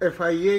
FIA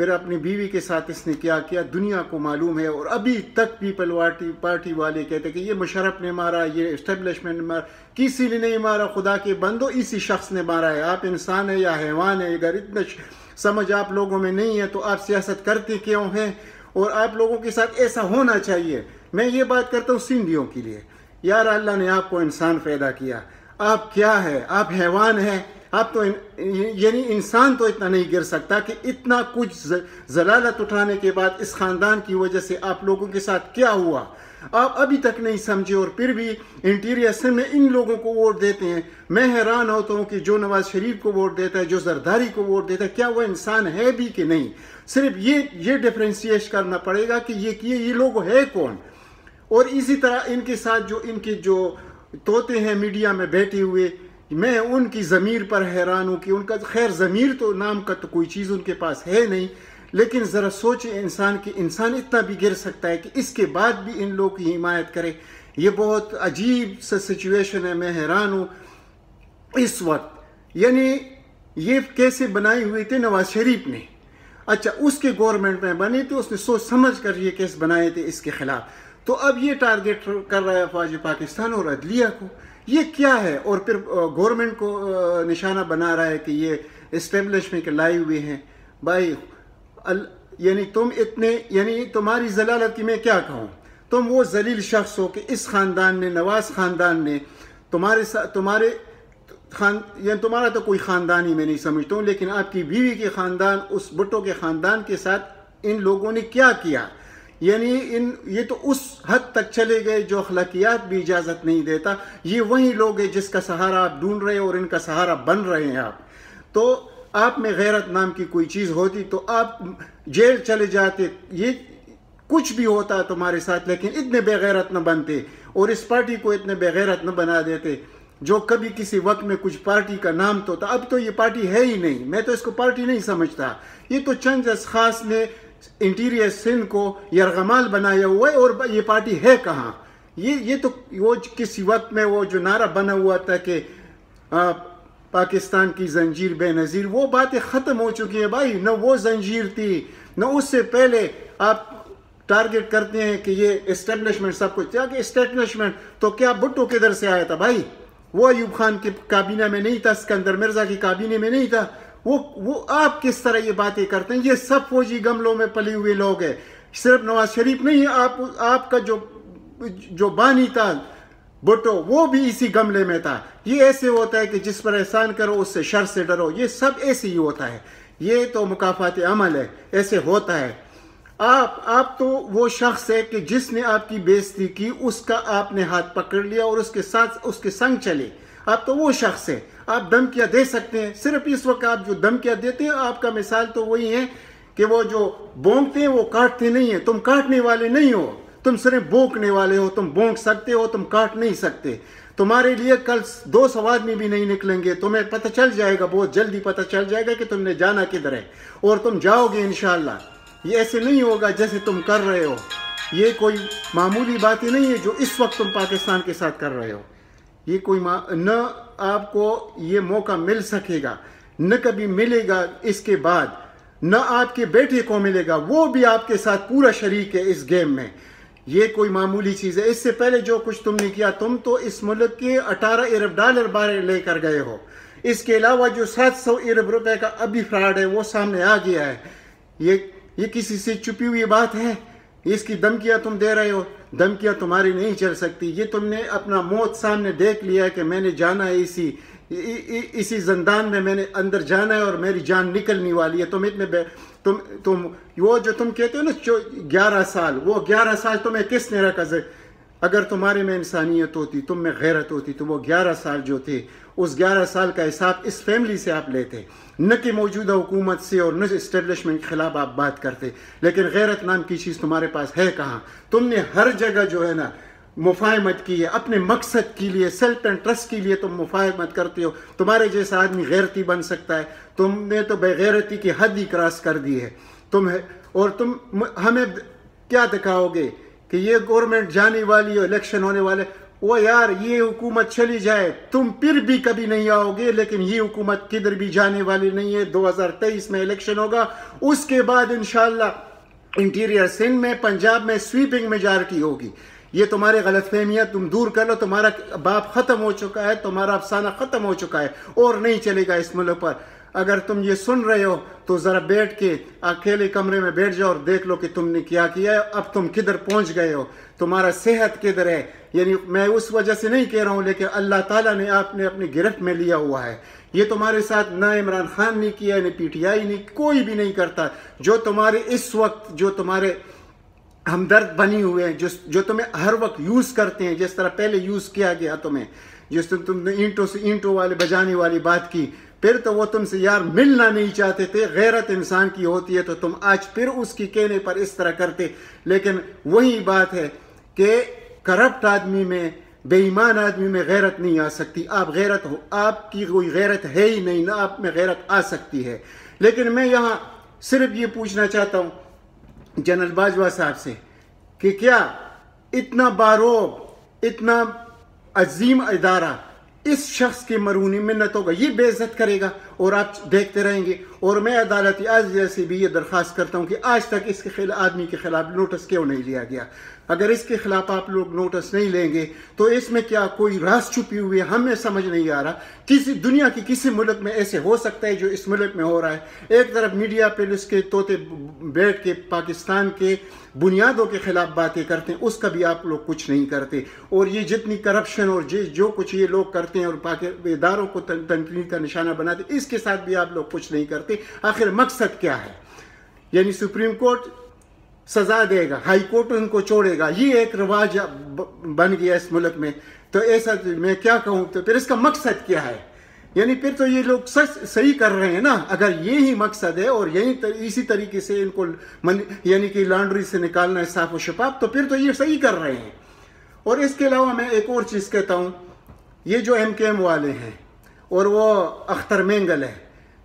پھر اپنی بیوی کے ساتھ اس نے کیا کیا دنیا کو معلوم ہے. اور ابھی تک پیپل پارٹی والے کہتے ہیں کہ یہ مشرف نے مارا, یہ اسٹیبلشمنٹ نے مارا. کسی نے نہیں مارا, خدا کے بندو اسی شخص نے مارا ہے. آپ انسان ہے یا حیوان ہے؟ اگر اتنا سمجھ آپ لوگوں میں نہیں ہے تو آپ سیاست کرتے کیوں ہیں؟ اور آپ لوگوں کے ساتھ ایسا ہونا چاہیے. میں یہ بات کرتا ہوں سندھیوں کے لیے. یار اللہ نے آپ کو انسان پیدا کیا, آپ کیا ہے؟ آپ حیوان ہیں؟ آپ تو یعنی انسان تو اتنا نہیں گر سکتا کہ اتنا کچھ ضلالت اٹھانے کے بعد اس خاندان کی وجہ سے آپ لوگوں کے ساتھ کیا ہوا آپ ابھی تک نہیں سمجھے, اور پھر بھی انٹیریئر اسمبلی میں ان لوگوں کو ووٹ دیتے ہیں. میں حیران ہوتا ہوں کہ جو نواز شریف کو ووٹ دیتا ہے, جو زرداری کو ووٹ دیتا ہے, کیا وہ انسان ہے بھی کہ نہیں؟ صرف یہ ڈفرینشیٹ کرنا پڑے گا کہ یہ لوگ ہے کون. اور اسی طرح ان کے ساتھ ان کے جو طوطے ہیں میڈیا میں بیٹھے ہوئے, میں ان کی ضمیر پر حیران ہوں کہ ان کا خیر ضمیر تو نام کا تو کوئی چیز ان کے پاس ہے نہیں, لیکن ذرا سوچیں انسان کہ انسان اتنا بھی گر سکتا ہے کہ اس کے بعد بھی ان لوگوں کی حمایت کرے. یہ بہت عجیب سا سچویشن ہے. میں حیران ہوں اس وقت. یعنی یہ کیسے بنائی ہوئی تھی نواز شریف نے. اچھا اس کے گورنمنٹ میں بنی تھی, اس نے سوچ سمجھ کر یہ کیس بنائے تھے اس کے خلاف. تو اب یہ ٹارگٹ کر رہا ہے افواج پاکستان اور عدلیہ کو. یہ کیا ہے؟ اور پھر گورنمنٹ کو نشانہ بنا رہا ہے کہ یہ اسٹیبلشمنٹ کے لائے ہوئے ہیں. بھائی یعنی تم اتنے, یعنی تمہاری ضلالت کی میں کیا کہوں. تم وہ ذلیل شخص ہو کہ اس خاندان نے, نواز خاندان نے یعنی تمہارا تو کوئی خاندان ہی میں نہیں سمجھتا ہوں, لیکن آپ کی بیوی کے خاندان, اس بھٹو کے خاندان کے ساتھ ان لوگوں نے کیا کیا. یعنی یہ تو اس حد تک چلے گئے جو اخلاقیات بھی اجازت نہیں دیتا. یہ وہی لوگ ہیں جس کا سہارا آپ ڈھونڈ رہے ہیں اور ان کا سہارا بن رہے ہیں آپ. تو آپ میں غیرت نام کی کوئی چیز ہوتی تو آپ جیل چلے جاتے, یہ کچھ بھی ہوتا تمہارے ساتھ, لیکن اتنے بے غیرت نہ بنتے اور اس پارٹی کو اتنے بے غیرت نہ بنا دیتے جو کبھی کسی وقت میں کچھ پارٹی کا نام تو تھا. اب تو یہ پارٹی ہے ہی نہیں. میں تو اس کو پارٹی نہیں سمجھتا. یہ تو چند اشخاص نے انٹیریئر سندھ کو یرغمال بنایا ہوا ہے, اور یہ پارٹی ہے کہاں؟ یہ تو وہ کسی وقت میں وہ جو نعرہ بنا ہوا تھا کہ پاکستان کی زنجیر بے نظیر, وہ باتیں ختم ہو چکی ہیں بھائی. نہ وہ زنجیر تھی, نہ اس سے پہلے آپ ٹارگٹ کرتے ہیں کہ یہ اسٹیبلشمنٹ سب کچھ. کیا کہ اسٹیبلشمنٹ تو کیا بھٹو کدھر سے آیا تھا بھائی؟ وہ ایوب خان کی کابینہ میں نہیں تھا, اسکندر مرزا کی کابینہ میں نہیں تھا. وہ آپ کس طرح یہ باتیں کرتے ہیں؟ یہ سب فوجی گملوں میں پلے ہوئے لوگ ہیں. صرف نواز شریف نہیں ہے, آپ کا جو بانی تھا بھٹو, وہ بھی اسی گملے میں تھا. یہ ایسے ہوتا ہے کہ جس پر احسان کرو اس سے شر سے ڈرو. یہ سب ایسے ہی ہوتا ہے. یہ تو مکافات عمل ہے, ایسے ہوتا ہے. آپ تو وہ شخص ہے کہ جس نے آپ کی بےعزتی کی, اس کا آپ نے ہاتھ پکڑ لیا اور اس کے ساتھ اس کے سنگ چلے. آپ تو وہ شخص ہے. آپ دھمکیاں دے سکتے ہیں. صرف اس وقت آپ جو دھمکیاں دیتے ہیں, آپ کا مثال تو وہی ہے کہ وہ جو بونکتے ہیں وہ کاٹتے نہیں ہیں. تم کاٹنے والے نہیں ہو, تم صرف بونکنے والے ہو. تم بونک سکتے ہو, تم کاٹ نہیں سکتے. تمہارے لیے کل 200 آدمی بھی نہیں نکلیں گے. تمہیں پتہ چل جائے گا, بہت جلدی پتہ چل جائے گا کہ تم نے جانا کدھر ہے, اور تم جاؤ گے انشاءاللہ. یہ ایسے نہیں ہوگا جیسے تم کر رہے ہو. یہ کوئی معمولی باتیں نہیں ہے جو اس وقت تم پاکستان کے ساتھ کر رہے ہو. یہ کوئی نہ آپ کو یہ موقع مل سکے گا, نہ کبھی ملے گا اس کے بعد, نہ آپ کے بیٹے کو ملے گا. وہ بھی آپ کے ساتھ پورا شریک ہے اس گیم میں. یہ کوئی معمولی چیز ہے. اس سے پہلے جو کچھ تم نے کیا, تم تو اس ملک کے 18 ارب ڈالر بارے لے کر گئے ہو. اس کے علاوہ جو 700 ارب روپے کا ابھی فراڈ ہے وہ سامنے آ گیا ہے. یہ کسی سے چھپی ہوئی بات ہے. اس کی دھمکیاں تم دے رہے ہو. دھمکیاں تمہاری نہیں چل سکتی. یہ تم نے اپنا موت سامنے دیکھ لیا ہے کہ میں نے جانا ہے اسی زندان میں, میں نے اندر جانا ہے اور میری جان نکلنے والی ہے. تم وہ جو تم کہتے ہو نا 11 سال, وہ 11 سال تمہیں کس نے رکھا؟ اگر تمہارے میں انسانیت ہوتی, تم میں غیرت ہوتی, تو وہ 11 سال جو تھے, اس 11 سال کا حساب اس فیملی سے آپ لیتے, نہ کہ موجودہ حکومت سے اور نہ اسٹیبلشمنٹ کے خلاف آپ بات کرتے. لیکن غیرت نام کی چیز تمہارے پاس ہے کہاں؟ تم نے ہر جگہ جو ہے نا مفاہمت کی ہے اپنے مقصد کے لیے, سیلف انٹرسٹ کے لیے تم مفاہمت کرتے ہو. تمہارے جیسا آدمی غیرتی بن سکتا ہے؟ تم نے تو بے غیرتی کی حد ہی کراس کر دی ہے. اور تم ہمیں کیا دکھاؤ گے کہ یہ گورنمنٹ جانے والی ہے, الیکشن ہونے والے؟ وہ یار یہ حکومت چلی جائے تم پھر بھی کبھی نہیں آؤ گے، لیکن یہ حکومت کدھر بھی جانے والی نہیں ہے۔ 2023 میں الیکشن ہوگا، اس کے بعد انشاءاللہ انٹیریئر سندھ میں، پنجاب میں سویپنگ میجارٹی ہوگی۔ یہ تمہاری غلط فہمیاں تم دور کر لو، تمہارا باپ ختم ہو چکا ہے، تمہارا افسانہ ختم ہو چکا ہے اور نہیں چلے گا اس ملک پر۔ اگر تم یہ سن رہے ہو تو ذرا بیٹھ کے اکیلے کمرے میں بیٹھ جاؤ اور دیکھ لو کہ تم نے کیا ہے، اب تم کدھر پہنچ گئے ہو، تمہارا صحت کدھر ہے۔ یعنی میں اس وجہ سے نہیں کہہ رہا ہوں، لیکن اللہ تعالیٰ نے آپ نے اپنی گرفت میں لیا ہوا ہے۔ یہ تمہارے ساتھ نہ عمران خان نے کیا، نہ پی ٹی آئی نے، کوئی بھی نہیں کرتا۔ جو تمہارے اس وقت جو تمہارے ہمدرد بنی ہوئے ہیں، جو تمہیں ہر وقت یوز کرتے ہیں، جس طرح پہلے یوز کیا گیا تمہیں، جس طرح تم نے اینٹوں سے اینٹوں والے بجانے والی بات کی، پھر تو وہ تم سے یار ملنا نہیں چاہتے تھے۔ غیرت انسان کی ہوتی ہے تو تم آج پھر اس کی کہنے پر اس طرح کرتے۔ لیکن وہی بات ہے کہ کرپٹ آدمی میں، بے ایمان آدمی میں غیرت نہیں آ سکتی۔ آپ غیرت ہو، آپ کی کوئی غیرت ہے ہی نہیں، نہ آپ میں غیرت آ سکتی ہے۔ لیکن میں یہاں صرف یہ پوچھنا چاہتا ہوں جنرل باجوہ صاحب سے کہ کیا اتنا باروب، اتنا عظیم ادارہ اس شخص کی مرہونی منتوں کا یہ بے عزت کرے گا اور آپ دیکھتے رہیں گے؟ اور میں عدالتی عاجزیہ سے بھی یہ درخواست کرتا ہوں کہ آج تک اس کے آدمی کے خلاف نوٹس کیوں نہیں لیا گیا؟ اگر اس کے خلاف آپ لوگ نوٹس نہیں لیں گے تو اس میں کیا کوئی راز چھپی ہوئی ہے؟ ہمیں سمجھ نہیں آ رہا۔ کسی دنیا کی کسی ملک میں ایسے ہو سکتا ہے جو اس ملک میں ہو رہا ہے؟ ایک طرف میڈیا پہ اس کے طوطے بیٹھ کے پاکستان کے بنیادوں کے خلاف باتیں کرتے ہیں، اس کا بھی آپ لوگ کچھ نہیں کرتے۔ اور یہ جتنی کرپشن اور جو کچھ یہ لوگ کرتے ہیں اور اداروں کو تنقید کا نشانہ بناتے ہیں، اس کے ساتھ بھی آپ لوگ کچھ نہیں کرتے۔ آخر مقصد کیا ہے؟ یعنی سپریم کورٹ سزا دے گا، ہائی کورٹ ان کو چھوڑے گا، یہ ایک رواج بن گیا اس ملک میں۔ تو ایسا میں کیا کہوں، تو پھر اس کا مقصد کیا ہے؟ یعنی پھر تو یہ لوگ صحیح کر رہے ہیں نا۔ اگر یہی مقصد ہے اور اسی طریقے سے ان کو یعنی کہ لانڈری سے نکالنا ہے صاف و شفاف، تو پھر تو یہ صحیح کر رہے ہیں۔ اور اس کے علاوہ میں ایک اور چیز کہتا ہوں، یہ جو ایم کے ایم والے ہیں اور وہ اختر مینگل ہے،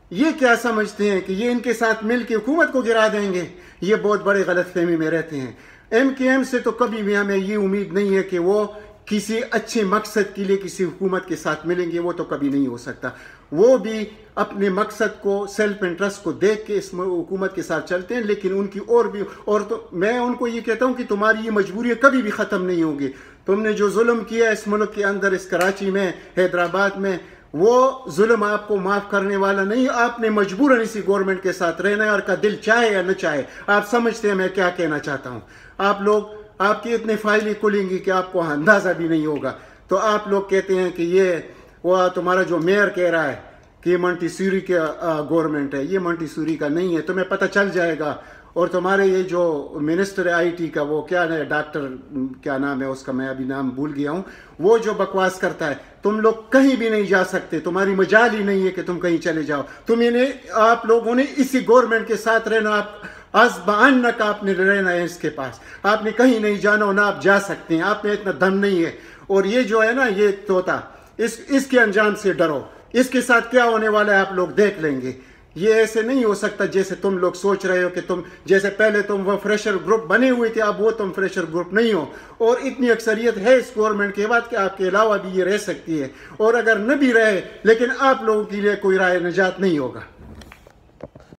یہ کیا سمجھتے ہیں کہ یہ ان کے ساتھ مل کے حکومت کو گرا دیں گے؟ یہ بہت بڑے غلط فہمی میں رہتے ہیں۔ ایم کے ایم سے تو کبھی بھی ہمیں یہ امید نہیں ہے کہ وہ کسی اچھے مقصد کے لیے کسی حکومت کے ساتھ ملیں گے، وہ تو کبھی نہیں ہو سکتا۔ وہ بھی اپنے مقصد کو، سیلف انٹرسٹ کو دیکھ کے اس حکومت کے ساتھ چلتے ہیں، لیکن ان کی اور تو میں ان کو یہ کہتا ہوں کہ تمہاری یہ مجبوریاں کبھی بھی ختم نہیں ہوں گی۔ تم نے جو ظلم کیا اس ملک کے اندر، اس کراچی میں، حیدرآباد میں، وہ ظلم آپ کو معاف کرنے والا نہیں۔ آپ نے مجبوراً اسی گورنمنٹ کے ساتھ رہنا ہے، اور کا دل چاہے یا نہ چاہے۔ آپ سمجھتے ہیں میں کیا کہنا چاہتا ہوں؟ آپ کی اتنے فائلیں کھلیں گی کہ آپ کو اندازہ بھی نہیں ہوگا۔ تو آپ لوگ کہتے ہیں کہ یہ وہ تمہارا جو میئر کہہ رہا ہے کہ یہ منٹی سوری کا گورنمنٹ ہے، یہ منٹی سوری کا نہیں ہے، تمہیں پتہ چل جائے گا۔ اور تمہارے یہ جو منسٹر آئی ٹی کا، وہ کیا ہے، ڈاکٹر کیا نام ہے اس کا، میں ابھی نام بھول گیا ہوں، وہ جو بکواس کرتا ہے، تم لوگ کہیں بھی نہیں جا سکتے، تمہاری مجال ہی نہیں ہے کہ تم کہیں چلے جاؤ۔ آپ لوگوں نے اسی گورنمنٹ کے ساتھ رہنا، ازبانک آپ نے رہنا ہے اس کے پاس، آپ نے کہیں نہیں جانا، نہ آپ جا سکتے ہیں، آپ میں اتنا دم نہیں ہے۔ اور یہ جو ہے نا یہ طوطا، اس کے انجام سے ڈرو، اس کے ساتھ کیا ہونے والا ہے آپ لوگ دیکھ لیں گے۔ یہ ایسے نہیں ہو سکتا جیسے تم لوگ سوچ رہے ہو کہ جیسے پہلے تم وہ فریشر گروپ بنے ہوئے تھے، اب وہ تم فریشر گروپ نہیں ہو۔ اور اتنی اکثریت ہے اس گورنمنٹ کے بعد کہ آپ کے علاوہ بھی یہ رہ سکتی ہے، اور اگر نہ بھی رہے لیکن آپ لوگوں کے لیے کوئی رائے نجات نہیں ہوگا۔